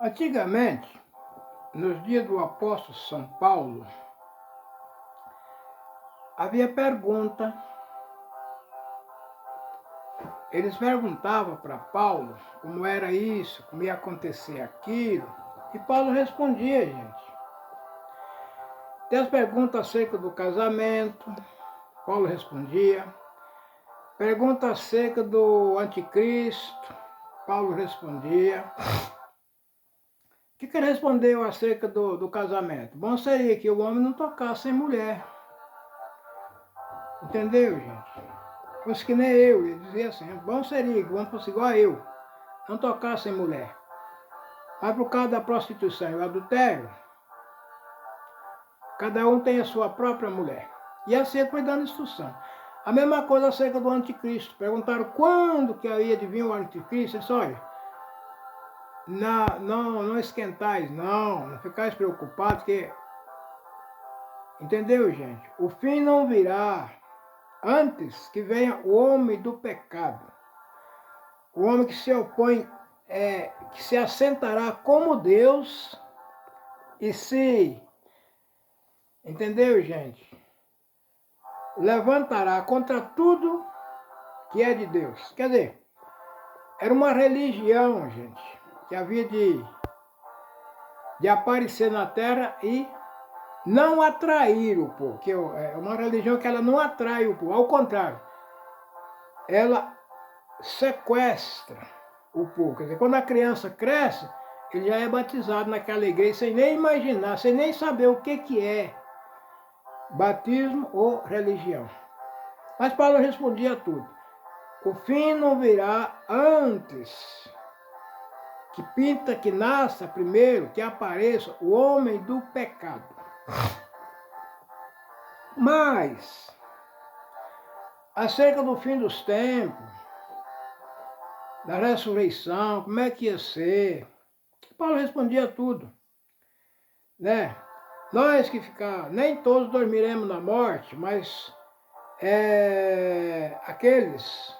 Antigamente, nos dias do apóstolo São Paulo, havia pergunta. Eles perguntavam para Paulo como era isso, como ia acontecer aquilo, e Paulo respondia, gente. Tem as perguntas acerca do casamento, Paulo respondia. Pergunta acerca do anticristo, Paulo respondia. O que ele respondeu acerca do casamento? Bom seria que o homem não tocasse em mulher. Entendeu, gente? Fosse que nem eu, ele dizia assim, bom seria que o homem fosse igual a eu, não tocasse em mulher. Mas por causa da prostituição e o adultério, cada um tem a sua própria mulher. E assim ele foi dando instrução. A mesma coisa acerca do anticristo. Perguntaram quando que ia vir o anticristo. Ele disse, olha, não esquentais, não ficais preocupados, que... Entendeu, gente? O fim não virá antes que venha o homem do pecado. O homem que se opõe, que se assentará como Deus e se... Entendeu, gente? Levantará contra tudo que é de Deus. Quer dizer, era uma religião, gente, que havia de aparecer na terra e não atrair o povo. Que é uma religião que ela não atrai o povo, ao contrário, ela sequestra o povo. Quer dizer, quando a criança cresce, ele já é batizado naquela igreja sem nem imaginar, sem nem saber o que é batismo ou religião. Mas Paulo respondia a tudo. O fim não virá antes que nasça primeiro, que apareça o homem do pecado. Mas, acerca do fim dos tempos, da ressurreição, como é que ia ser, Paulo respondia tudo, né? Nós que nem todos dormiremos na morte, mas aqueles...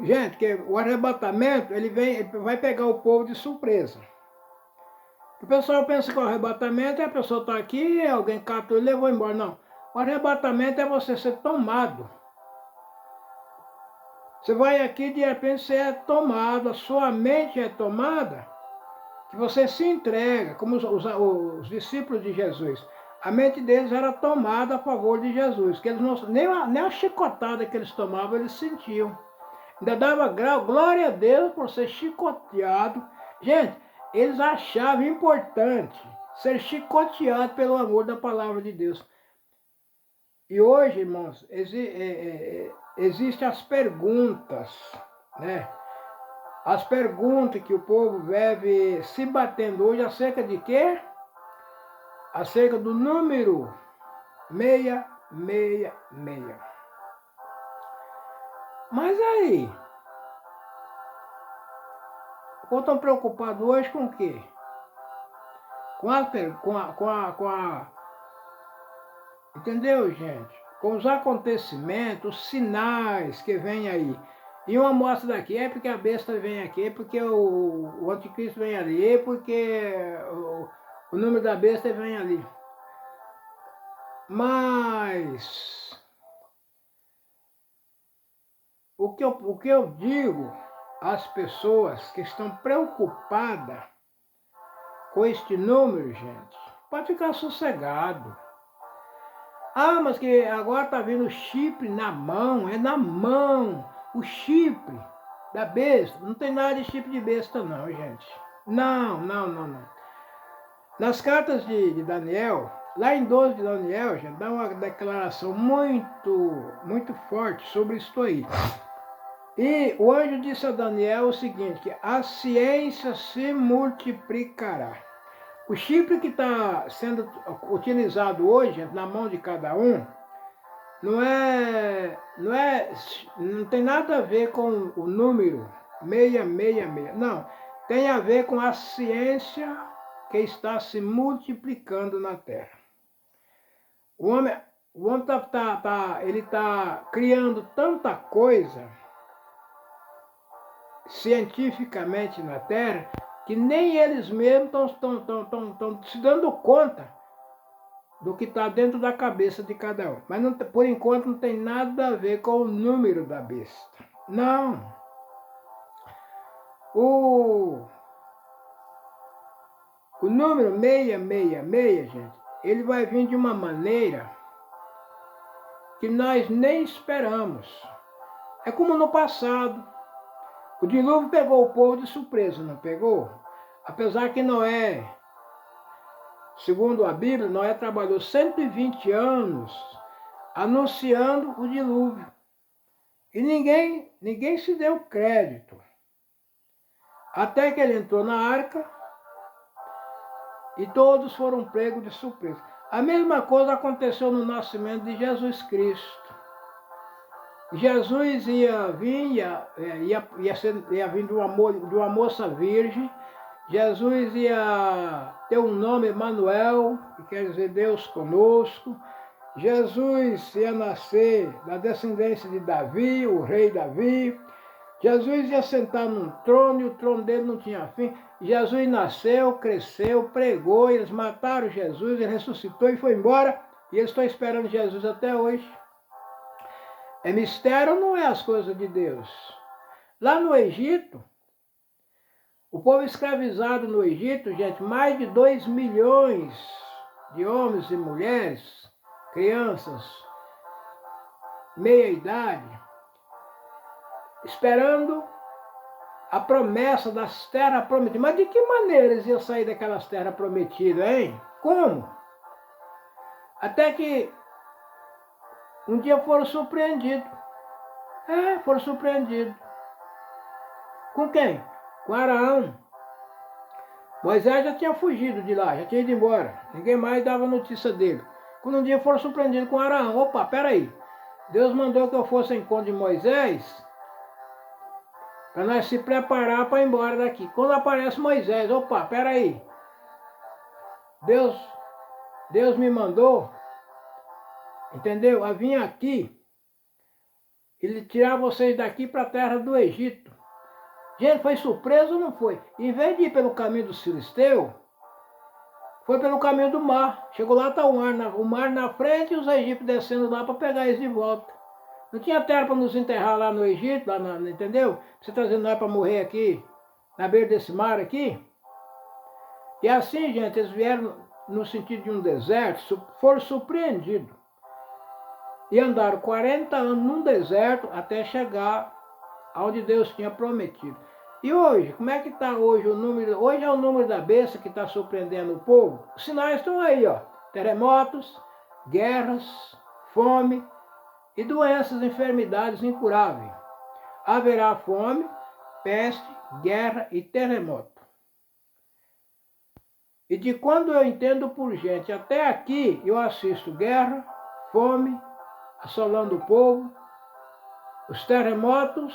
Gente, que o arrebatamento, ele vai pegar o povo de surpresa. O pessoal pensa que o arrebatamento é a pessoa está aqui, alguém catou e levou embora. Não. O arrebatamento é você ser tomado. Você vai aqui, de repente você é tomado, a sua mente é tomada, que você se entrega, como os discípulos de Jesus. A mente deles era tomada a favor de Jesus, que eles não, nem a chicotada que eles tomavam, eles sentiam. Ainda dava glória a Deus por ser chicoteado. Gente, eles achavam importante ser chicoteado pelo amor da palavra de Deus. E hoje, irmãos, existem as perguntas, né? As perguntas que o povo vive se batendo hoje acerca de quê? Acerca do número 666. Mas aí, o povo estão preocupado hoje com o quê? Entendeu, gente? Com os acontecimentos, os sinais que vêm aí. E uma mostra daqui é porque a besta vem aqui, é porque o anticristo vem ali, é porque o número da besta vem ali. Mas o que eu digo às pessoas que estão preocupadas com este número, gente, pode ficar sossegado. Ah, mas que agora está vindo o chip na mão, é na mão, o chip da besta. Não tem nada de chip de besta não, gente. Não. Nas cartas de Daniel, lá em 12 de Daniel, gente, dá uma declaração muito forte sobre isso aí. E o anjo disse a Daniel o seguinte, que a ciência se multiplicará. O chip que está sendo utilizado hoje na mão de cada um não tem nada a ver com o número 666. Não, tem a ver com a ciência que está se multiplicando na Terra. O homem ele está criando tanta coisa cientificamente na Terra que nem eles mesmos estão se dando conta do que está dentro da cabeça de cada um. Mas não, por enquanto não tem nada a ver com o número da besta. Não. O número 666, gente, ele vai vir de uma maneira que nós nem esperamos. É como no passado. O dilúvio pegou o povo de surpresa, não pegou? Apesar que Noé, segundo a Bíblia, Noé trabalhou 120 anos anunciando o dilúvio. E ninguém se deu crédito. Até que ele entrou na arca e todos foram pegos de surpresa. A mesma coisa aconteceu no nascimento de Jesus Cristo. Jesus ia vir de uma moça virgem. Jesus ia ter um nome Emanuel, que quer dizer Deus conosco. Jesus ia nascer da descendência de Davi, o rei Davi. Jesus ia sentar num trono e o trono dele não tinha fim. Jesus nasceu, cresceu, pregou, eles mataram Jesus, ele ressuscitou e foi embora. E eles estão esperando Jesus até hoje. É mistério ou não é as coisas de Deus? Lá no Egito, o povo escravizado no Egito, gente, mais de 2 milhões de homens e mulheres, crianças, meia idade, esperando a promessa das terras prometidas. Mas de que maneira eles iam sair daquelas terras prometidas, hein? Como? Até que um dia foram surpreendidos. Foram surpreendidos. Com quem? Com Araão. Moisés já tinha fugido de lá, já tinha ido embora. Ninguém mais dava notícia dele. Quando um dia foram surpreendidos com Araão. Opa, peraí. Deus mandou que eu fosse ao encontro de Moisés para nós se preparar para ir embora daqui. Quando aparece Moisés, opa, peraí. Deus me mandou, entendeu? A vir aqui, ele tirar vocês daqui para a terra do Egito. Gente, foi surpresa ou não foi? Em vez de ir pelo caminho do Filisteu, foi pelo caminho do mar. Chegou lá, está o mar na frente e os egípcios descendo lá para pegar eles de volta. Não tinha terra para nos enterrar lá no Egito, entendeu? Você trazendo nós para morrer aqui, na beira desse mar aqui. E assim, gente, eles vieram no sentido de um deserto, foram surpreendidos. E andaram 40 anos num deserto até chegar onde Deus tinha prometido. E hoje, como é que está hoje o número? Hoje é o número da besta que está surpreendendo o povo. Os sinais estão aí, ó. Terremotos, guerras, fome e doenças, enfermidades incuráveis. Haverá fome, peste, guerra e terremoto. E de quando eu entendo por gente, até aqui eu assisto guerra, fome, assolando o povo, os terremotos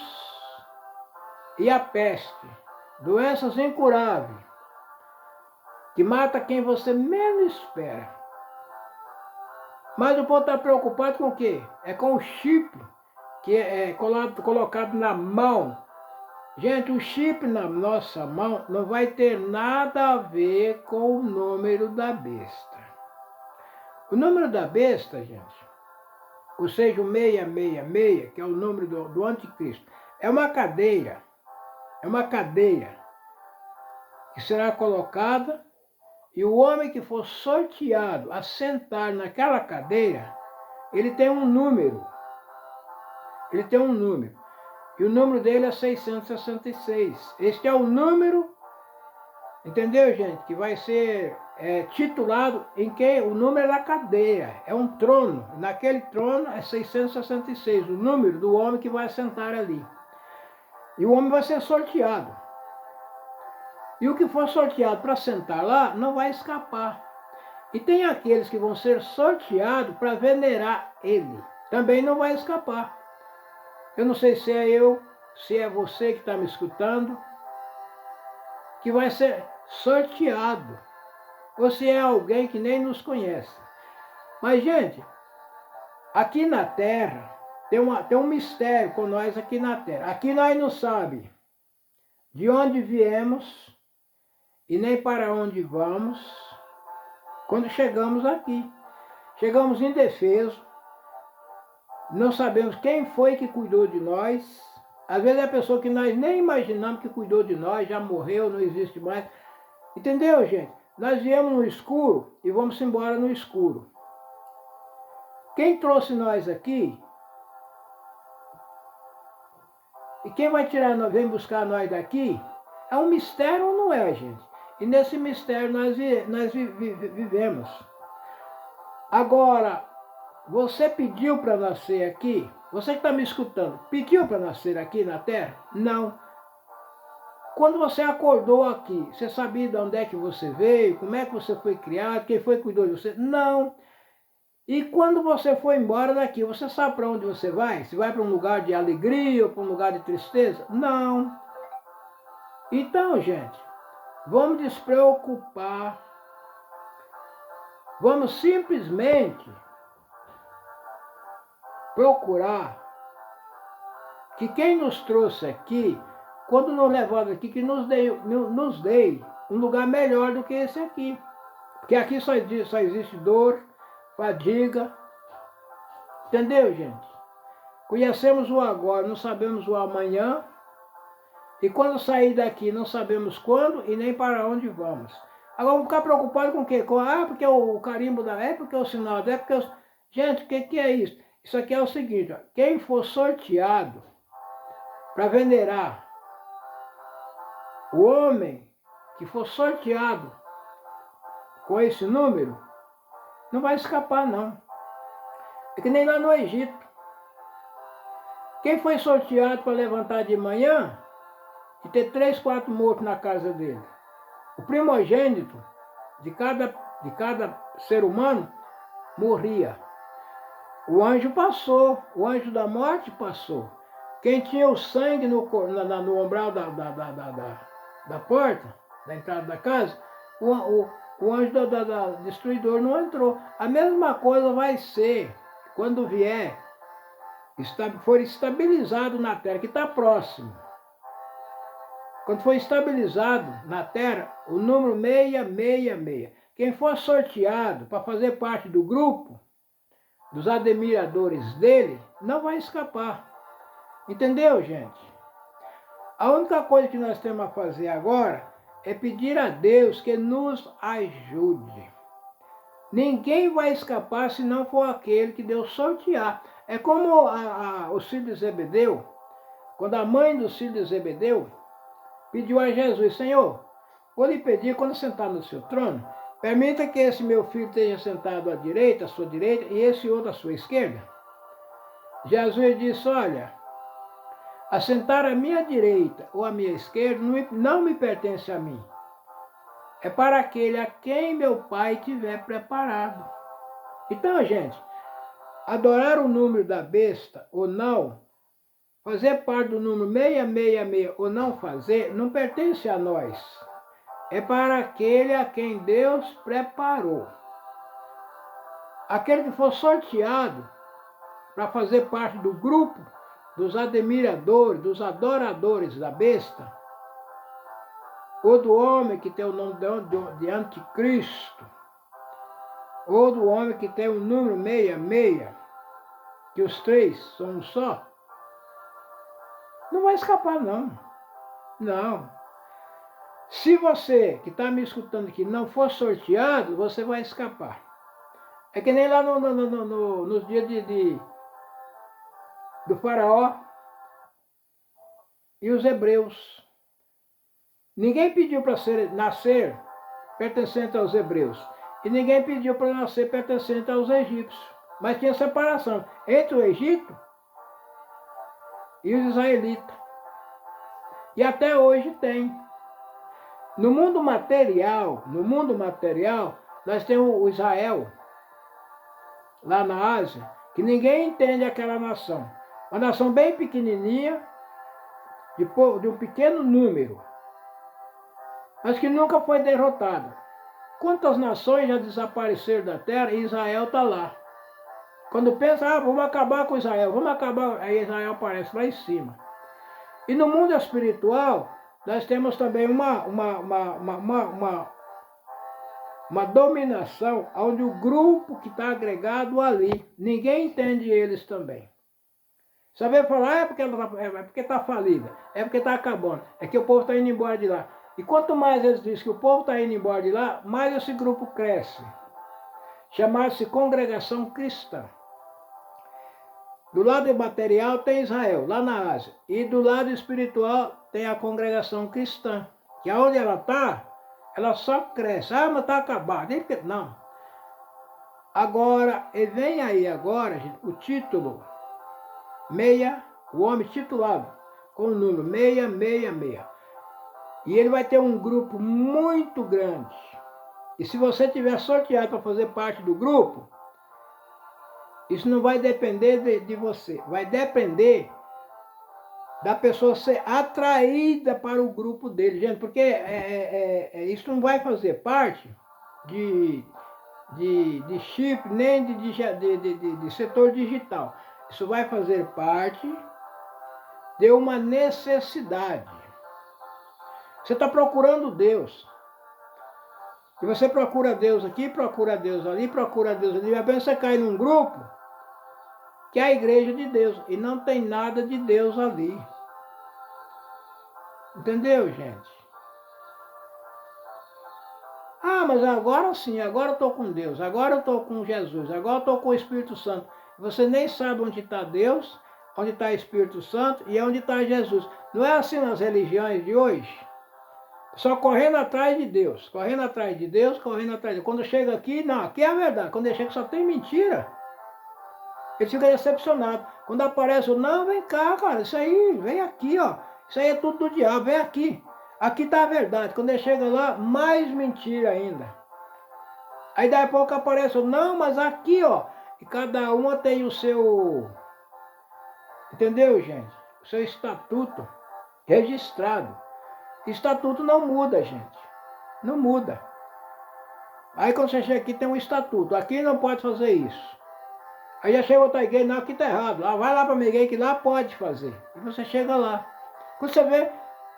e a peste, doenças incuráveis, que mata quem você menos espera. Mas o povo está preocupado com o quê? É com o chip que é colocado na mão. Gente, o chip na nossa mão não vai ter nada a ver com o número da besta. O número da besta, gente, ou seja, o 666, que é o número do anticristo, é uma cadeira que será colocada e o homem que for sorteado a sentar naquela cadeira, ele tem um número. Ele tem um número. E o número dele é 666. Este é o número, entendeu, gente? Que vai ser titulado em quem? O número da cadeira. É um trono. Naquele trono é 666, o número do homem que vai sentar ali. E o homem vai ser sorteado. E o que for sorteado para sentar lá, não vai escapar. E tem aqueles que vão ser sorteados para venerar ele. Também não vai escapar. Eu não sei se é eu, se é você que está me escutando, que vai ser sorteado. Ou se é alguém que nem nos conhece. Mas, gente, aqui na Terra, tem um mistério com nós aqui na Terra. Aqui nós não sabemos de onde viemos, e nem para onde vamos quando chegamos aqui. Chegamos indefesos, não sabemos quem foi que cuidou de nós. Às vezes é a pessoa que nós nem imaginamos que cuidou de nós, já morreu, não existe mais. Entendeu, gente? Nós viemos no escuro e vamos embora no escuro. Quem trouxe nós aqui e quem vai tirar, vem buscar nós daqui, é um mistério ou não é, gente? E nesse mistério nós vivemos. Agora, você pediu para nascer aqui? Você que está me escutando, pediu para nascer aqui na Terra? Não. Quando você acordou aqui, você sabia de onde é que você veio, como é que você foi criado, quem foi que cuidou de você? Não. E quando você for embora daqui, você sabe para onde você vai? Se vai para um lugar de alegria ou para um lugar de tristeza? Não. Então, gente, vamos despreocupar. Vamos simplesmente procurar que quem nos trouxe aqui, quando nos levou aqui, que nos dê um lugar melhor do que esse aqui. Porque aqui só existe dor, fadiga. Entendeu, gente? Conhecemos o agora, não sabemos o amanhã. E quando sair daqui, não sabemos quando e nem para onde vamos. Agora vamos ficar preocupados com o quê? Porque o carimbo da época, porque o sinal da época. Gente, o que é isso? Isso aqui é o seguinte, ó, quem for sorteado para venerar o homem que for sorteado com esse número, não vai escapar, não. É que nem lá no Egito. Quem foi sorteado para levantar de manhã e ter 3, 4 mortos na casa dele? O primogênito de cada ser humano morria. O anjo passou, o anjo da morte passou. Quem tinha o sangue no umbral da porta, da entrada da casa, o anjo da destruidor não entrou. A mesma coisa vai ser quando vier, for estabilizado na terra, que está próximo. Quando for estabilizado na terra, o número 666. Quem for sorteado para fazer parte do grupo, dos admiradores dele, não vai escapar. Entendeu, gente? A única coisa que nós temos a fazer agora é pedir a Deus que nos ajude. Ninguém vai escapar se não for aquele que Deus sortear. É como os filhos de Zebedeu, quando a mãe dos filhos de Zebedeu pediu a Jesus, Senhor, vou lhe pedir, quando sentar no seu trono, permita que esse meu filho esteja sentado à direita, à sua direita, e esse outro à sua esquerda. Jesus disse, olha, assentar à minha direita ou à minha esquerda não me pertence a mim. É para aquele a quem meu Pai tiver preparado. Então, gente, adorar o número da besta ou não, fazer parte do número 666 ou não fazer, não pertence a nós. É para aquele a quem Deus preparou. Aquele que for sorteado para fazer parte do grupo dos admiradores, dos adoradores da besta, ou do homem que tem o nome de anticristo, ou do homem que tem o número 66, que os três são um só, não vai escapar, não. Não. Se você que está me escutando aqui não for sorteado, você vai escapar. É que nem lá nos dias do faraó e os hebreus. Ninguém pediu para nascer pertencente aos hebreus. E ninguém pediu para nascer pertencente aos egípcios. Mas tinha separação entre o Egito e os israelitas. E até hoje tem. No mundo material, nós temos o Israel, lá na Ásia, que ninguém entende aquela nação. Uma nação bem pequenininha, de um pequeno número, mas que nunca foi derrotada. Quantas nações já desapareceram da terra e Israel está lá? Quando pensa, vamos acabar com Israel, aí Israel aparece lá em cima. E no mundo espiritual, nós temos também uma dominação onde o grupo que está agregado ali, ninguém entende eles também. Saber falar é porque está falida, é porque está acabando, é que o povo está indo embora de lá. E quanto mais eles dizem que o povo está indo embora de lá, mais esse grupo cresce. Chamar-se congregação cristã. Do lado material tem Israel, lá na Ásia. E do lado espiritual tem a congregação cristã. Que aonde ela está, ela só cresce. Ah, mas está acabado. Não. Agora, e vem aí agora, gente, o título, o homem titulado, com o número 666. E ele vai ter um grupo muito grande. E se você tiver sorteado para fazer parte do grupo, isso não vai depender de você. Vai depender da pessoa ser atraída para o grupo dele, gente, porque isso não vai fazer parte de chip, nem de setor digital. Isso vai fazer parte de uma necessidade. Você está procurando Deus. E você procura Deus aqui, procura Deus ali, procura Deus ali. E apenas você cai num grupo que é a igreja de Deus. E não tem nada de Deus ali. Entendeu, gente? Ah, mas agora sim, agora eu estou com Deus, agora eu estou com Jesus, agora eu estou com o Espírito Santo. Você nem sabe onde está Deus, onde está o Espírito Santo e onde está Jesus. Não é assim nas religiões de hoje? Só correndo atrás de Deus, correndo atrás de Deus, correndo atrás de Deus. Quando chega aqui, não, aqui é a verdade. Quando ele chega só tem mentira. Ele fica decepcionado. Quando aparece, não, vem cá, cara, isso aí, vem aqui, ó. Isso aí é tudo do diabo, vem aqui. Aqui está a verdade. Quando ele chega lá, mais mentira ainda. Aí daí a pouco aparece, não, mas aqui, ó. E cada uma tem o seu... Entendeu, gente? O seu estatuto registrado. Estatuto não muda, gente. Não muda. Aí quando você chega aqui tem um estatuto. Aqui não pode fazer isso. Aí já chega outra igreja, não, aqui tá errado. Lá, vai lá para a minha igreja que lá pode fazer. E você chega lá. Quando você vê,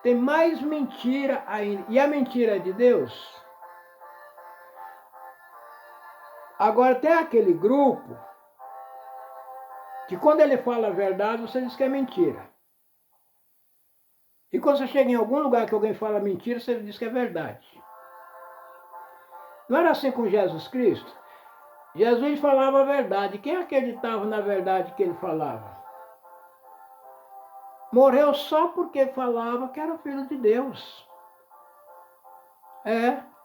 tem mais mentira ainda. E a mentira é de Deus? Agora tem aquele grupo que quando ele fala a verdade, você diz que é mentira. E quando você chega em algum lugar que alguém fala mentira, você diz que é verdade. Não era assim com Jesus Cristo? Jesus falava a verdade. Quem acreditava na verdade que ele falava? Morreu só porque falava que era filho de Deus.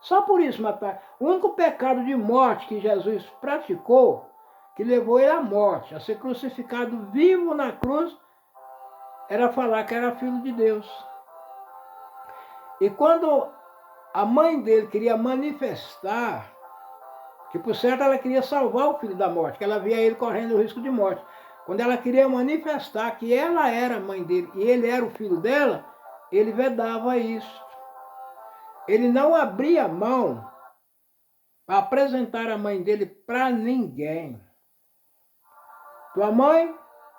Só por isso matar. O único pecado de morte que Jesus praticou, que levou ele à morte, a ser crucificado vivo na cruz, era falar que era filho de Deus. E quando a mãe dele queria manifestar, que por certo ela queria salvar o filho da morte, que ela via ele correndo o risco de morte. Quando ela queria manifestar que ela era a mãe dele e ele era o filho dela, ele vedava isso. Ele não abria mão para apresentar a mãe dele para ninguém. Tua mãe,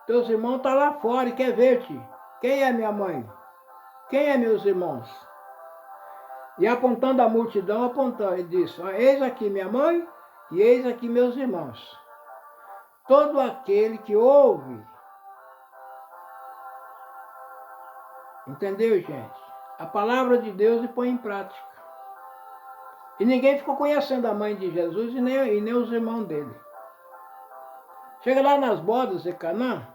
teus irmãos estão lá fora e quer ver-te. Quem é minha mãe? Quem é meus irmãos? E apontando a multidão, apontando, ele disse, eis aqui minha mãe e eis aqui meus irmãos. Todo aquele que ouve, entendeu, gente? A palavra de Deus e põe em prática. E ninguém ficou conhecendo a mãe de Jesus e nem os irmãos dele. Chega lá nas bodas de Canaã,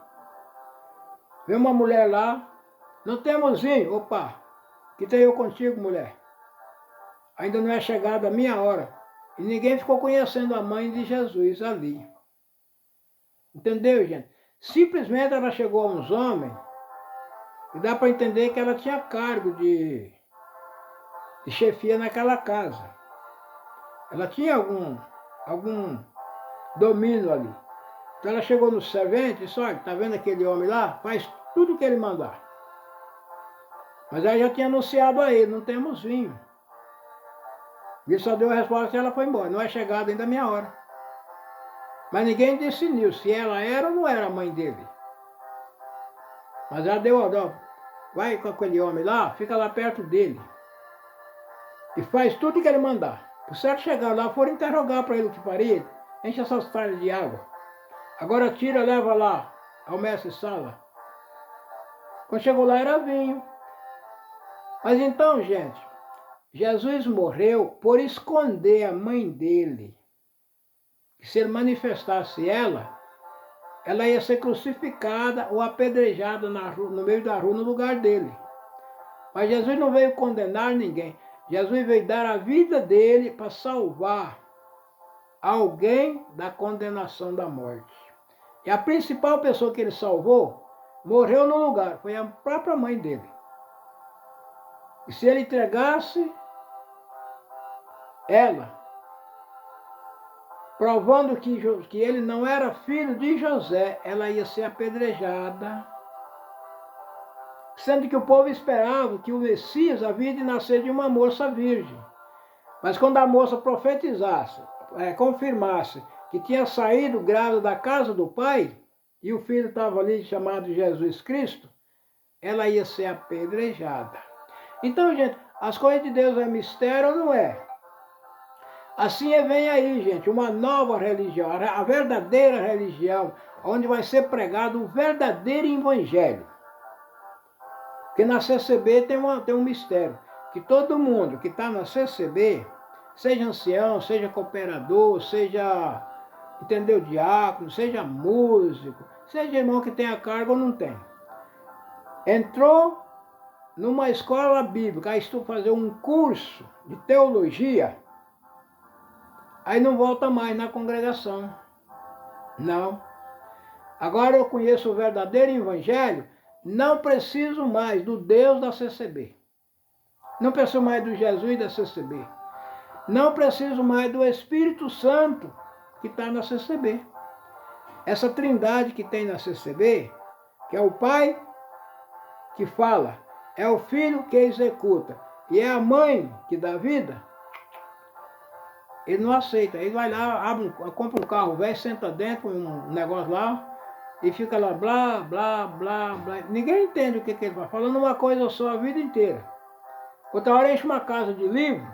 vê uma mulher lá, não temos vinho, opa, que tenho eu contigo, mulher. Ainda não é chegada a minha hora. E ninguém ficou conhecendo a mãe de Jesus ali. Entendeu, gente? Simplesmente ela chegou a uns homens e dá para entender que ela tinha cargo de chefia naquela casa. Ela tinha algum domínio ali. Então ela chegou no servente e disse, olha, tá vendo aquele homem lá? Faz tudo o que ele mandar. Mas ela já tinha anunciado a ele, não temos vinho. Ele só deu a resposta e ela foi embora. Não é chegada ainda a minha hora. Mas ninguém decidiu se ela era ou não era a mãe dele. Mas ela deu a ordem. vai com aquele homem lá, fica lá perto dele. E faz tudo que ele mandar. Por certo chegar lá, for interrogar para ele o que faria, enche essas talhas de água. Agora tira, leva lá ao mestre Sala. Quando chegou lá era vinho. Mas então, gente, Jesus morreu por esconder a mãe dele. Que se ele manifestasse ela ia ser crucificada ou apedrejada no meio da rua, no lugar dele. Mas Jesus não veio condenar ninguém. Jesus veio dar a vida dele para salvar alguém da condenação da morte. E a principal pessoa que ele salvou morreu no lugar, foi a própria mãe dele. E se ele entregasse ela, provando que ele não era filho de José, ela ia ser apedrejada. Sendo que o povo esperava que o Messias havia de nascer de uma moça virgem. Mas quando a moça profetizasse, confirmasse que tinha saído grávida da casa do pai, e o filho estava ali chamado Jesus Cristo, ela ia ser apedrejada. Então, gente, as coisas de Deus é mistério ou não é? Assim vem aí, gente, uma nova religião, a verdadeira religião, onde vai ser pregado o verdadeiro evangelho. Porque na CCB tem um mistério, que todo mundo que está na CCB, seja ancião, seja cooperador, seja, entendeu, diácono, seja músico, seja irmão que tenha cargo ou não tem, entrou numa escola bíblica, aí estou fazendo um curso de teologia, aí não volta mais na congregação. Não. Agora eu conheço o verdadeiro evangelho, não preciso mais do Deus da CCB. Não preciso mais do Jesus da CCB. Não preciso mais do Espírito Santo que está na CCB. Essa trindade que tem na CCB, que é o Pai que fala, é o Filho que executa e é a Mãe que dá vida, ele não aceita. Ele vai lá, compra um carro velho, senta dentro, um negócio lá, e fica lá, blá, blá, blá, blá. Ninguém entende o que ele vai falando uma coisa só a vida inteira. Outra hora enche uma casa de livro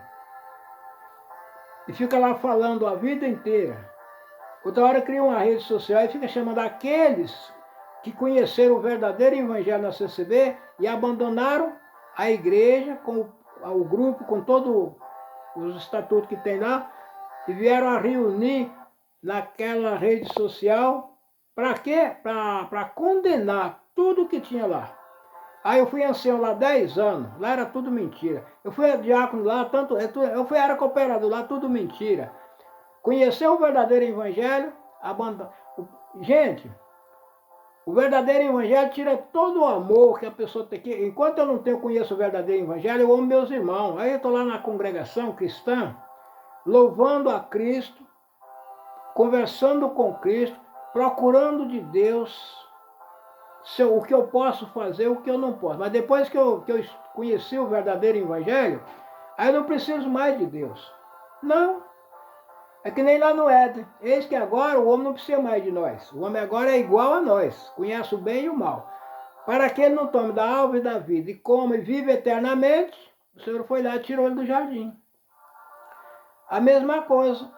e fica lá falando a vida inteira. Outra hora cria uma rede social e fica chamando aqueles que conheceram o verdadeiro evangelho na CCB e abandonaram a igreja, com o grupo, com todos os estatutos que tem lá, e vieram a reunir naquela rede social. Para quê? Para condenar tudo que tinha lá. Aí eu fui ancião lá 10 anos, lá era tudo mentira. Eu fui diácono lá, era cooperador lá, tudo mentira. Conhecer o verdadeiro evangelho, gente, o verdadeiro evangelho tira todo o amor que a pessoa tem que... Enquanto eu não conheço o verdadeiro evangelho, eu amo meus irmãos. Aí eu estou lá na congregação cristã, louvando a Cristo, conversando com Cristo, procurando de Deus o que eu posso fazer, o que eu não posso. Mas depois que eu conheci o verdadeiro evangelho, aí eu não preciso mais de Deus. Não. É que nem lá no Éden. Eis que agora o homem não precisa mais de nós. O homem agora é igual a nós. Conhece o bem e o mal. Para que ele não tome da árvore da vida e coma e vive eternamente, o Senhor foi lá e tirou ele do jardim. A mesma coisa.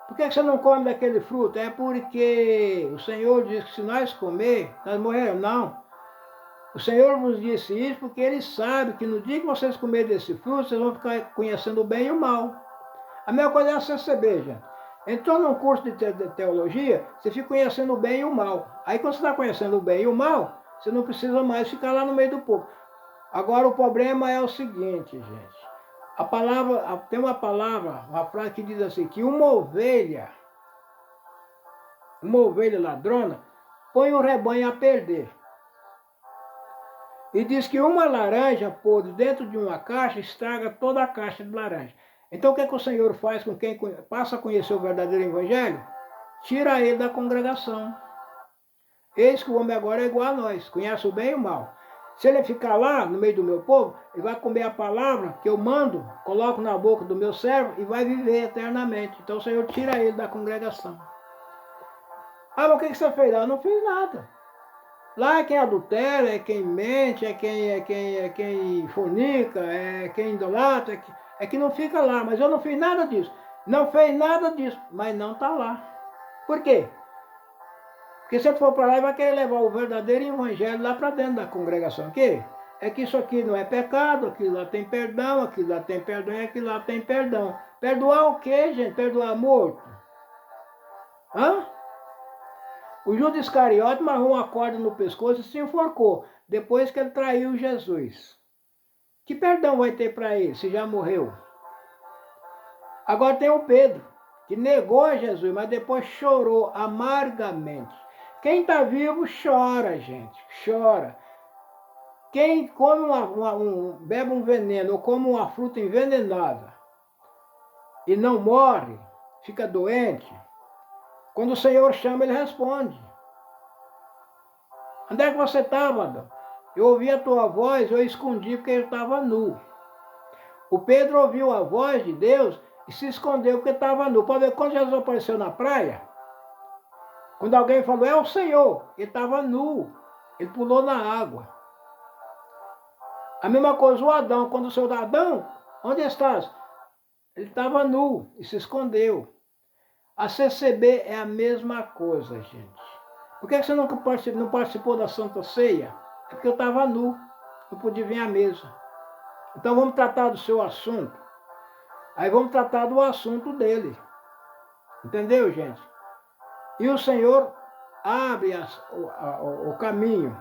Por que você não come daquele fruto? É porque o Senhor diz que se nós comer, nós morreremos. Não. O Senhor vos disse isso porque Ele sabe que no dia que vocês comerem desse fruto, vocês vão ficar conhecendo o bem e o mal. A mesma coisa é a CCB, gente. Entrou num curso de teologia, você fica conhecendo o bem e o mal. Aí quando você está conhecendo o bem e o mal, você não precisa mais ficar lá no meio do povo. Agora o problema é o seguinte, gente. Tem uma frase que diz assim, que uma ovelha ladrona, põe o rebanho a perder. E diz que uma laranja podre dentro de uma caixa estraga toda a caixa de laranja. Então o que é que o Senhor faz com quem passa a conhecer o verdadeiro evangelho? Tira ele da congregação. Eis que o homem agora é igual a nós, conhece o bem e o mal. Se ele ficar lá no meio do meu povo, ele vai comer a palavra que eu mando, coloco na boca do meu servo e vai viver eternamente. Então o Senhor tira ele da congregação. Ah, mas o que você fez lá? Eu não fiz nada. Lá é quem adultera, é quem mente, é quem fornica, é quem idolatra, é que não fica lá. Mas eu não fiz nada disso. Não fez nada disso, mas não está lá. Por quê? Porque se ele for para lá, ele vai querer levar o verdadeiro evangelho lá para dentro da congregação. O quê? É que isso aqui não é pecado, aquilo lá tem perdão, aquilo lá tem perdão e aquilo lá tem perdão. Perdoar o quê, gente? Perdoar morto? Hã? O Judas Iscariote marrou uma corda no pescoço e se enforcou, depois que ele traiu Jesus. Que perdão vai ter para ele, se já morreu? Agora tem o Pedro, que negou a Jesus, mas depois chorou amargamente. Quem está vivo chora, gente, chora. Quem come bebe um veneno ou come uma fruta envenenada e não morre, fica doente, quando o Senhor chama, ele responde. Onde é que você estava, Adão? Eu ouvi a tua voz, eu escondi porque eu estava nu. O Pedro ouviu a voz de Deus e se escondeu porque estava nu. Pode ver, quando Jesus apareceu na praia, quando alguém falou, é o Senhor, ele estava nu, ele pulou na água. A mesma coisa o Adão, quando o Senhor dá, Adão, onde estás? Ele estava nu e se escondeu. A CCB é a mesma coisa, gente. Por que você nunca não participou da Santa Ceia? É porque eu estava nu, não podia vir à mesa. Então vamos tratar do seu assunto. Aí vamos tratar do assunto dele. Entendeu, gente? E o Senhor abre o caminho,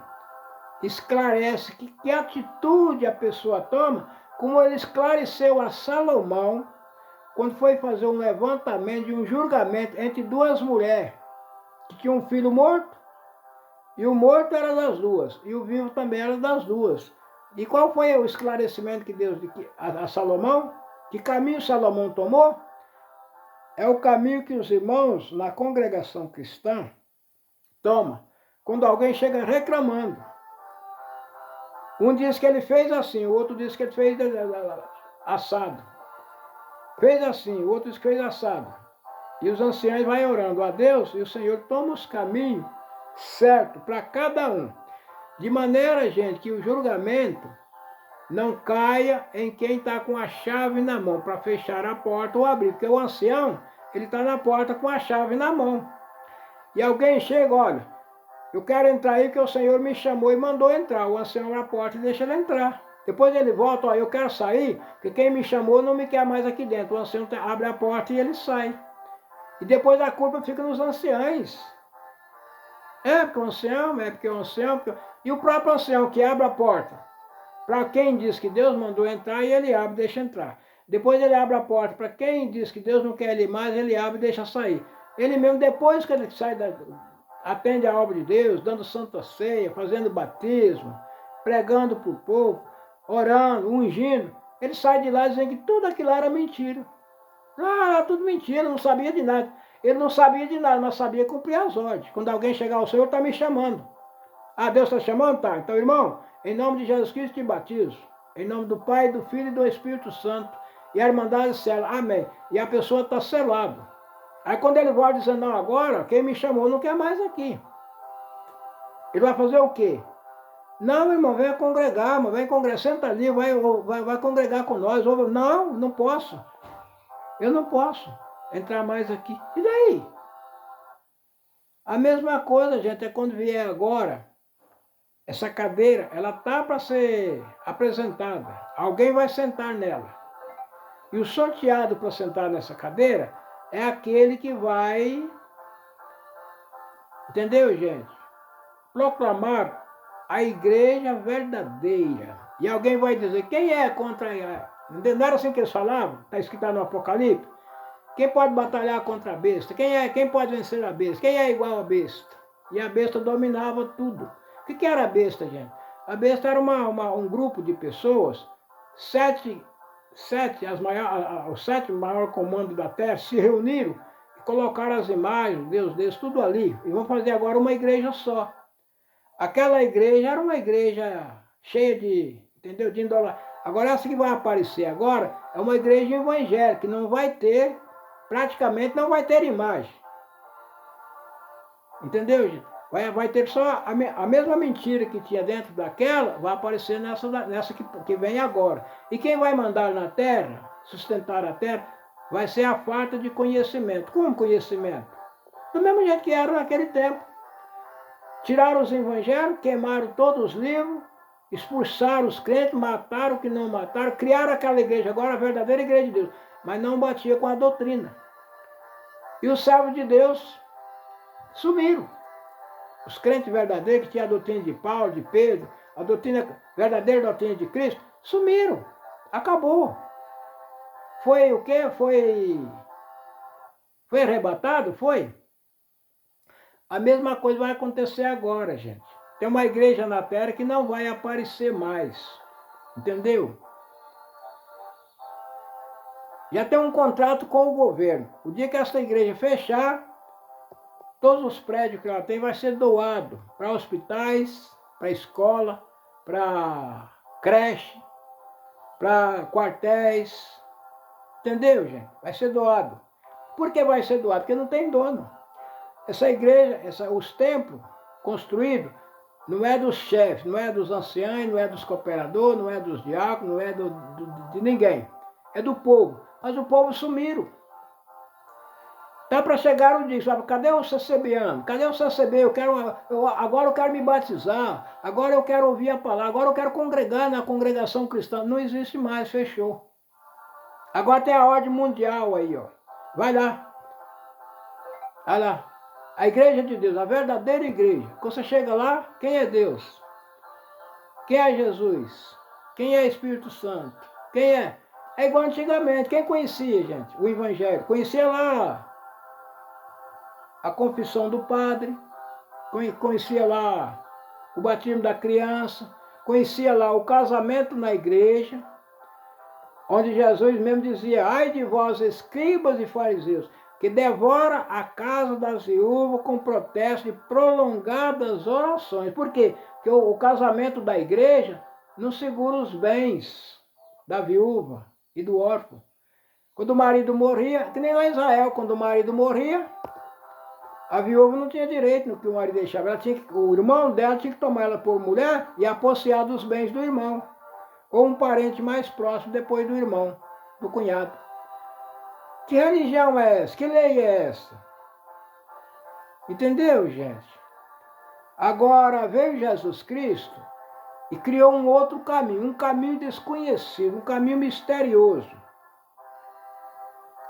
esclarece que atitude a pessoa toma, como ele esclareceu a Salomão, quando foi fazer um levantamento de um julgamento entre duas mulheres, que tinham um filho morto, e o morto era das duas, e o vivo também era das duas. E qual foi o esclarecimento que Deus deu a Salomão? Que caminho Salomão tomou? É o caminho que os irmãos na congregação cristã tomam quando alguém chega reclamando. Um diz que ele fez assim, o outro diz que ele fez assado. Fez assim, o outro diz que fez assado. E os anciãos vão orando a Deus e o Senhor toma os caminhos certos para cada um. De maneira, gente, que o julgamento não caia em quem está com a chave na mão para fechar a porta ou abrir. Porque o ancião, ele está na porta com a chave na mão. E alguém chega, olha, eu quero entrar aí porque o Senhor me chamou e mandou entrar. O ancião abre a porta e deixa ele entrar. Depois ele volta, ó, eu quero sair, porque quem me chamou não me quer mais aqui dentro. O ancião abre a porta e ele sai. E depois a culpa fica nos anciães. É porque o ancião, é porque o ancião... Porque... E o próprio ancião que abre a porta, para quem diz que Deus mandou entrar, e ele abre e deixa entrar. Depois ele abre a porta para quem diz que Deus não quer ele mais, ele abre e deixa sair. Ele mesmo, depois que ele sai, atende a obra de Deus, dando santa ceia, fazendo batismo, pregando para o povo, orando, ungindo, ele sai de lá dizendo que tudo aquilo era mentira. Ah, era tudo mentira, não sabia de nada. Ele não sabia de nada, mas sabia cumprir as ordens. Quando alguém chegar ao Senhor, está me chamando. Ah, Deus está chamando? Tá. Então, irmão, em nome de Jesus Cristo te batizo. Em nome do Pai, do Filho e do Espírito Santo. E a Irmandade sela. Amém. E a pessoa está selada. Aí quando ele volta dizendo, não, agora, quem me chamou não quer mais aqui. Ele vai fazer o quê? Não, irmão, venha congregar, irmão, vem congregar, senta ali, vai congregar com nós. Não, não posso. Eu não posso entrar mais aqui. E daí? A mesma coisa, gente, é quando vier agora, essa cadeira, ela tá para ser apresentada. Alguém vai sentar nela. E o sorteado para sentar nessa cadeira é aquele que vai, entendeu, gente? Proclamar a igreja verdadeira. E alguém vai dizer, quem é contra a... Não era assim que eles falavam? Está escrito no Apocalipse. Quem pode batalhar contra a besta? Quem pode vencer a besta? Quem é igual a besta? E a besta dominava tudo. O que era a besta, gente? A besta era um grupo de pessoas, os sete maiores comandos da terra se reuniram e colocaram as imagens, Deus deles, tudo ali. E vão fazer agora uma igreja só. Aquela igreja era uma igreja cheia de, entendeu? De idolatria. Agora essa que vai aparecer agora é uma igreja evangélica, que não vai ter, praticamente não vai ter imagem. Entendeu, gente? Vai ter só a mesma mentira que tinha dentro daquela, vai aparecer nessa que vem agora. E quem vai mandar na terra, sustentar a terra, vai ser a falta de conhecimento. Como conhecimento? Do mesmo jeito que era naquele tempo. Tiraram os evangelhos, queimaram todos os livros, expulsaram os crentes, mataram o que não mataram, criaram aquela igreja, agora a verdadeira igreja de Deus, mas não batia com a doutrina. E os servos de Deus sumiram. Os crentes verdadeiros, que tinham a doutrina de Paulo, de Pedro, a verdadeira doutrina de Cristo, sumiram. Acabou. Foi o quê? Foi arrebatado? Foi. A mesma coisa vai acontecer agora, gente. Tem uma igreja na terra que não vai aparecer mais. Entendeu? Já tem um contrato com o governo. O dia que essa igreja fechar, todos os prédios que ela tem vai ser doado para hospitais, para escola, para creche, para quartéis. Entendeu, gente? Vai ser doado. Por que vai ser doado? Porque não tem dono. Essa igreja, os templos construídos, não é dos chefes, não é dos anciãos, não é dos cooperadores, não é dos diáconos, não é de ninguém. É do povo. Mas o povo sumiram. Tá para chegar o dia, sabe? Cadê o CCBano? Cadê o CCB? Agora eu quero me batizar. Agora eu quero ouvir a palavra. Agora eu quero congregar na congregação cristã. Não existe mais, fechou. Agora tem a ordem mundial aí, ó. Vai lá. Vai lá. A igreja de Deus, a verdadeira igreja. Quando você chega lá, quem é Deus? Quem é Jesus? Quem é Espírito Santo? Quem é? É igual antigamente. Quem conhecia, gente? O Evangelho. Conhecia lá a confissão do padre. Conhecia lá o batismo da criança. Conhecia lá o casamento na igreja. Onde Jesus mesmo dizia: ai de vós, escribas e fariseus, que devora a casa das viúvas com protesto e prolongadas orações. Por quê? Porque o casamento da igreja não segura os bens da viúva e do órfão. Quando o marido morria, que nem lá em Israel, quando o marido morria, a viúva não tinha direito no que o marido deixava. O irmão dela tinha que tomar ela por mulher e apossar dos bens do irmão. Ou um parente mais próximo depois do irmão, do cunhado. Que religião é essa? Que lei é essa? Entendeu, gente? Agora veio Jesus Cristo e criou um outro caminho, um caminho desconhecido, um caminho misterioso.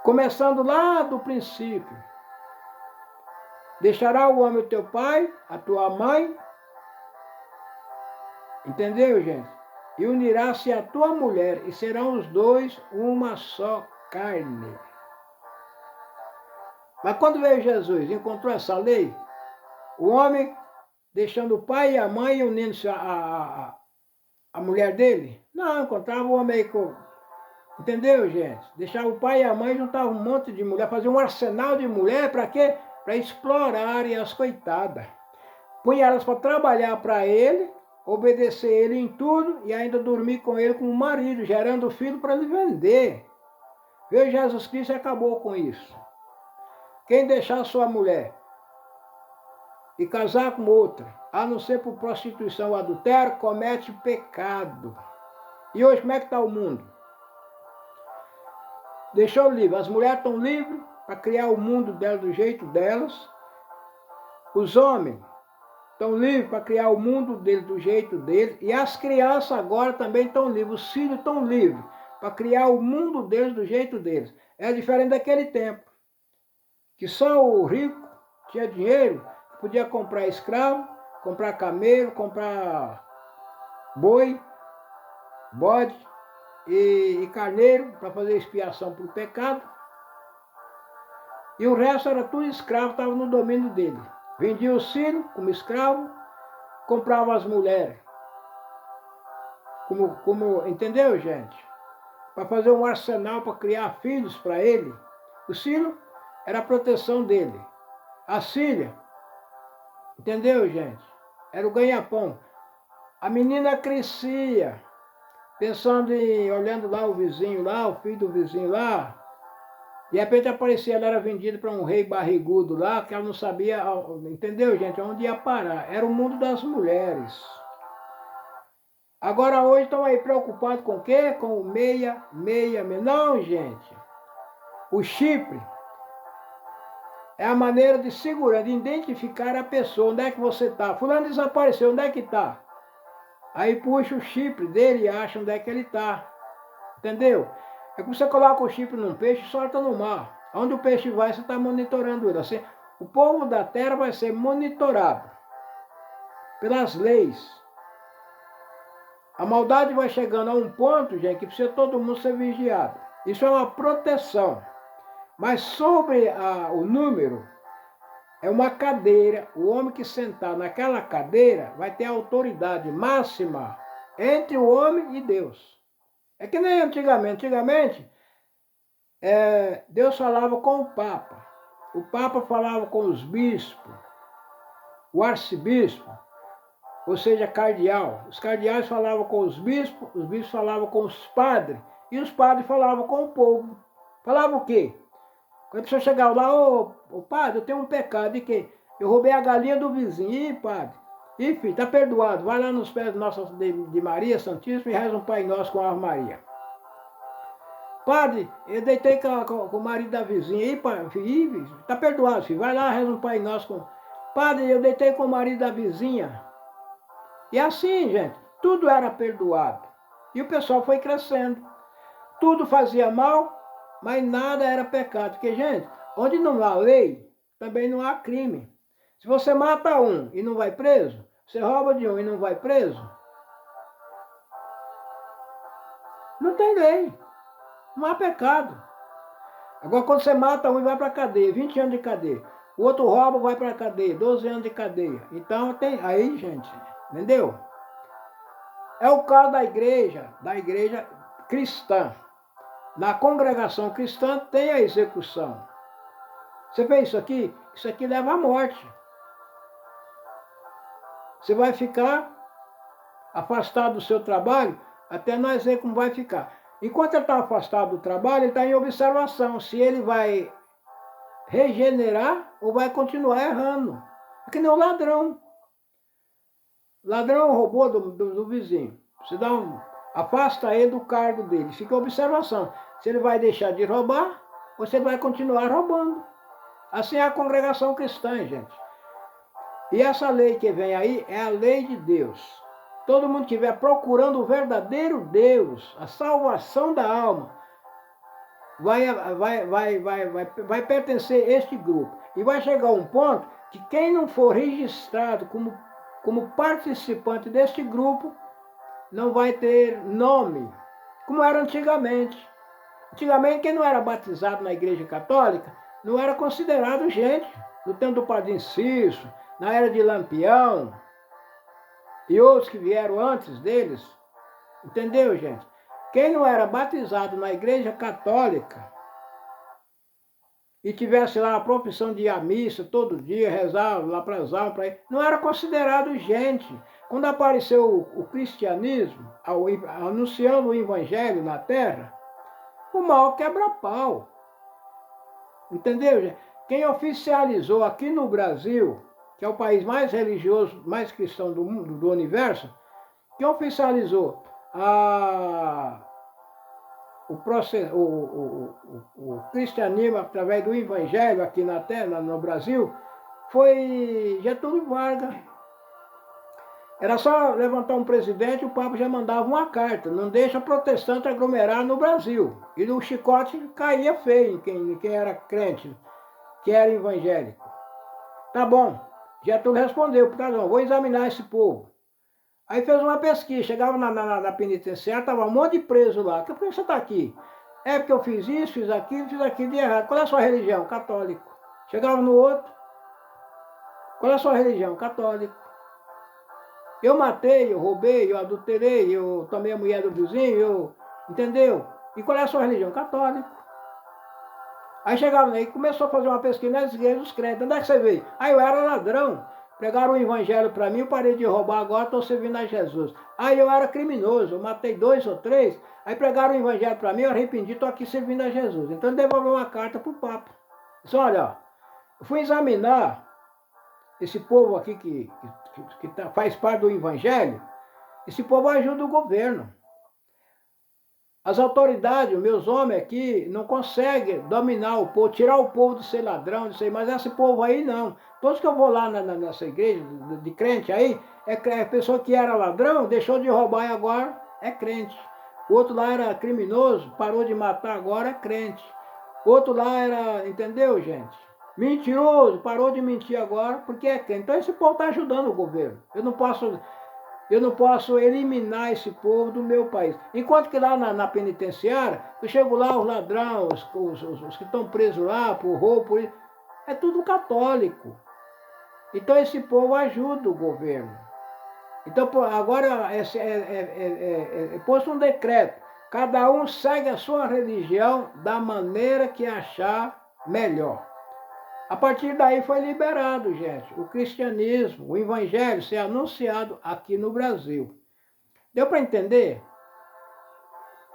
Começando lá do princípio. Deixará o homem o teu pai, a tua mãe. Entendeu, gente? E unirá-se a tua mulher, e serão os dois uma só carne. Mas quando veio Jesus, encontrou essa lei, o homem deixando o pai e a mãe e unindo-se a mulher dele? Não, encontrava o homem aí com... Entendeu, gente? Deixava o pai e a mãe, juntava um monte de mulher, fazia um arsenal de mulher, para quê? Para explorarem as coitadas. Punha elas para trabalhar para ele, obedecer ele em tudo e ainda dormir com ele como marido, gerando filho para ele vender. Veio Jesus Cristo e acabou com isso. Quem deixar sua mulher e casar com outra, a não ser por prostituição ou adultério, comete pecado. E hoje como é que está o mundo? Deixou livre. As mulheres estão livres para criar o mundo delas do jeito delas. Os homens estão livres para criar o mundo deles do jeito deles. E as crianças agora também estão livres. Os filhos estão livres para criar o mundo deles do jeito deles. É diferente daquele tempo. Que só o rico tinha dinheiro, podia comprar escravo, comprar camelo, comprar boi, bode e carneiro para fazer expiação pelo pecado. E o resto era tudo escravo, estava no domínio dele. Vendia os filhos como escravo, comprava as mulheres. Entendeu, gente? Para fazer um arsenal para criar filhos para ele. Os filhos era a proteção dele. As filhas, entendeu, gente? Era o ganha-pão. A menina crescia, pensando em, olhando lá o vizinho lá, o filho do vizinho lá, De repente aparecia, ela era vendida para um rei barrigudo lá, que ela não sabia, entendeu, gente, onde ia parar. Era o mundo das mulheres. Agora hoje estão aí preocupados com o quê? Com o meia. Não, gente. O chip é a maneira de segurar, de identificar a pessoa, onde é que você está. Fulano desapareceu, onde é que está? Aí puxa o chip dele e acha onde é que ele está. Entendeu? É que você coloca o chip num peixe e solta no mar. Onde o peixe vai, você está monitorando ele. Assim, o povo da terra vai ser monitorado pelas leis. A maldade vai chegando a um ponto, gente, que precisa todo mundo ser vigiado. Isso é uma proteção. Mas sobre o número, é uma cadeira. O homem que sentar naquela cadeira vai ter autoridade máxima entre o homem e Deus. É que nem antigamente. Antigamente, Deus falava com o Papa. O Papa falava com os bispos, o arcebispo, ou seja, cardeal. Os cardeais falavam com os bispos falavam com os padres, e os padres falavam com o povo. Falavam o quê? Quando a pessoa chegava lá, ô padre, eu tenho um pecado, de quê? Eu roubei a galinha do vizinho. Ih, padre, ih, filho, tá perdoado. Vai lá nos pés de Maria Santíssima e reza um Pai Nosso com a Ave Maria. Padre, eu deitei com o marido da vizinha. Ih, padre, filho, tá perdoado, filho. Vai lá, reza um Pai Nosso com... Padre, eu deitei com o marido da vizinha. E assim, gente, tudo era perdoado. E o pessoal foi crescendo. Tudo fazia mal, mas nada era pecado. Porque, gente, onde não há lei, também não há crime. Se você mata um e não vai preso, você rouba de um e não vai preso, não tem lei. Não há pecado. Agora, quando você mata um e vai para a cadeia, 20 anos de cadeia. O outro rouba, vai para a cadeia, 12 anos de cadeia. Então, tem aí, gente, entendeu? É o caso da igreja cristã. Na congregação cristã tem a execução. Você vê isso aqui? Isso aqui leva à morte. Você vai ficar afastado do seu trabalho até nós ver como vai ficar. Enquanto ele está afastado do trabalho, ele está em observação se ele vai regenerar ou vai continuar errando. É que nem o ladrão. Ladrão roubou do vizinho. Você afasta ele do cargo dele. Fica a observação. Se ele vai deixar de roubar ou se ele vai continuar roubando. Assim é a congregação cristã, gente. E essa lei que vem aí é a lei de Deus. Todo mundo que estiver procurando o verdadeiro Deus, a salvação da alma, vai pertencer a este grupo. E vai chegar um ponto que quem não for registrado como participante deste grupo, não vai ter nome, como era antigamente. Antigamente, quem não era batizado na igreja católica, não era considerado gente. No tempo do Padre Inciso, na era de Lampião, e outros que vieram antes deles. Entendeu, gente? Quem não era batizado na igreja católica e tivesse lá a profissão de ir à missa todo dia, rezar lá para as almas, não era considerado gente. Quando apareceu o cristianismo, anunciando o evangelho na terra, o maior quebra-pau. Entendeu, gente? Quem oficializou aqui no Brasil, que é o país mais religioso, mais cristão do mundo, do universo, quem oficializou o cristianismo através do evangelho aqui na terra, no Brasil, foi Getúlio Vargas. Era só levantar um presidente, o Papa já mandava uma carta, não deixa protestante aglomerar no Brasil. E o chicote caía feio em quem era crente, que era evangélico. Tá bom, Getúlio respondeu, por causa, vou examinar esse povo. Aí fez uma pesquisa, chegava na penitenciária, estava um monte de preso lá. Por que você está aqui? É porque eu fiz isso, fiz aquilo de errado. Qual é a sua religião? Católico. Chegava no outro, qual é a sua religião? Católico. Eu matei, eu roubei, eu adulterei, eu tomei a mulher do vizinho, entendeu? E qual é a sua religião? Católico. Aí chegava aí, começou a fazer uma pesquisa nas igrejas dos crentes. Onde é que você veio? Aí eu era ladrão. Pregaram o evangelho para mim, eu parei de roubar, agora estou servindo a Jesus. Aí eu era criminoso, eu matei 2 ou 3, aí pregaram o evangelho para mim, eu arrependi, estou aqui servindo a Jesus. Então ele devolveu uma carta para o Papa. Disse, olha, ó, eu fui examinar esse povo aqui que faz parte do evangelho, esse povo ajuda o governo. As autoridades, meus homens aqui, não conseguem dominar o povo, tirar o povo de ser ladrão, de ser, mas esse povo aí não. Todos que eu vou lá nessa igreja de crente aí, é pessoa que era ladrão, deixou de roubar e agora é crente. O outro lá era criminoso, parou de matar, agora é crente. O outro lá era, entendeu, gente? Mentiroso, parou de mentir agora, porque é crente. Então esse povo está ajudando o governo. Eu não posso eliminar esse povo do meu país. Enquanto que lá na penitenciária, eu chego lá, os ladrões, os que estão presos lá por roubo, por isso, é tudo católico. Então esse povo ajuda o governo. Então agora é posto um decreto. Cada um segue a sua religião da maneira que achar melhor. A partir daí foi liberado, gente, o cristianismo, o evangelho ser anunciado aqui no Brasil. Deu para entender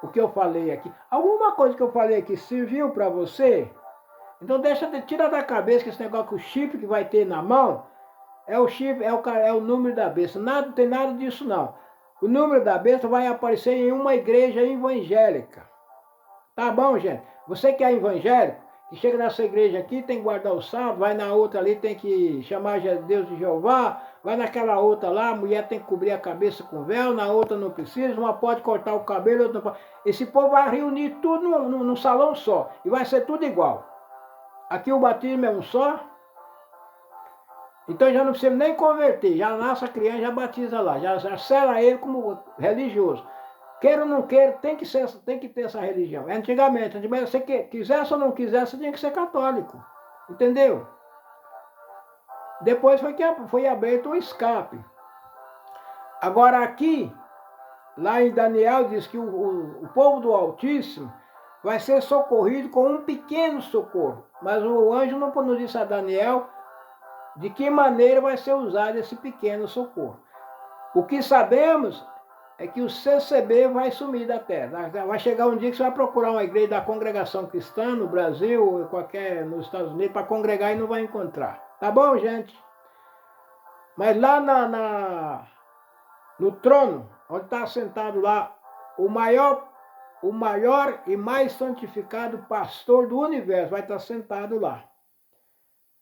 o que eu falei aqui? Alguma coisa que eu falei aqui serviu para você? Então tira da cabeça que esse negócio que o chip que vai ter na mão é o chip, é o número da besta. Não tem nada disso não. O número da besta vai aparecer em uma igreja evangélica. Tá bom, gente? Você que é evangélico, que chega nessa igreja aqui, tem que guardar o sábado, vai na outra ali, tem que chamar Deus de Jeová, vai naquela outra lá, a mulher tem que cobrir a cabeça com véu, na outra não precisa, uma pode cortar o cabelo, outra não pode. Esse povo vai reunir tudo num salão só, e vai ser tudo igual. Aqui o batismo é um só, então já não precisa nem converter, já nasce a criança, já batiza lá, já sela ele como religioso. Queira ou não queira, tem que ter essa religião. Antigamente, você quisesse ou não quisesse, tinha que ser católico. Entendeu? Depois foi aberto o escape. Agora aqui, lá em Daniel, diz que o povo do Altíssimo vai ser socorrido com um pequeno socorro. Mas o anjo não disse a Daniel de que maneira vai ser usado esse pequeno socorro. O que sabemos é que o CCB vai sumir da terra. Vai chegar um dia que você vai procurar uma igreja da congregação cristã no Brasil ou nos Estados Unidos para congregar e não vai encontrar. Tá bom, gente? Mas lá no trono, onde está sentado lá o maior e mais santificado pastor do universo, vai estar sentado lá.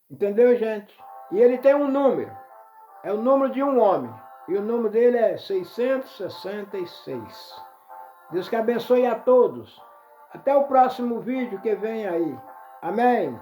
Entendeu, gente? E ele tem um número. É o número de um homem. E o número dele é 666. Deus que abençoe a todos. Até o próximo vídeo que vem aí. Amém.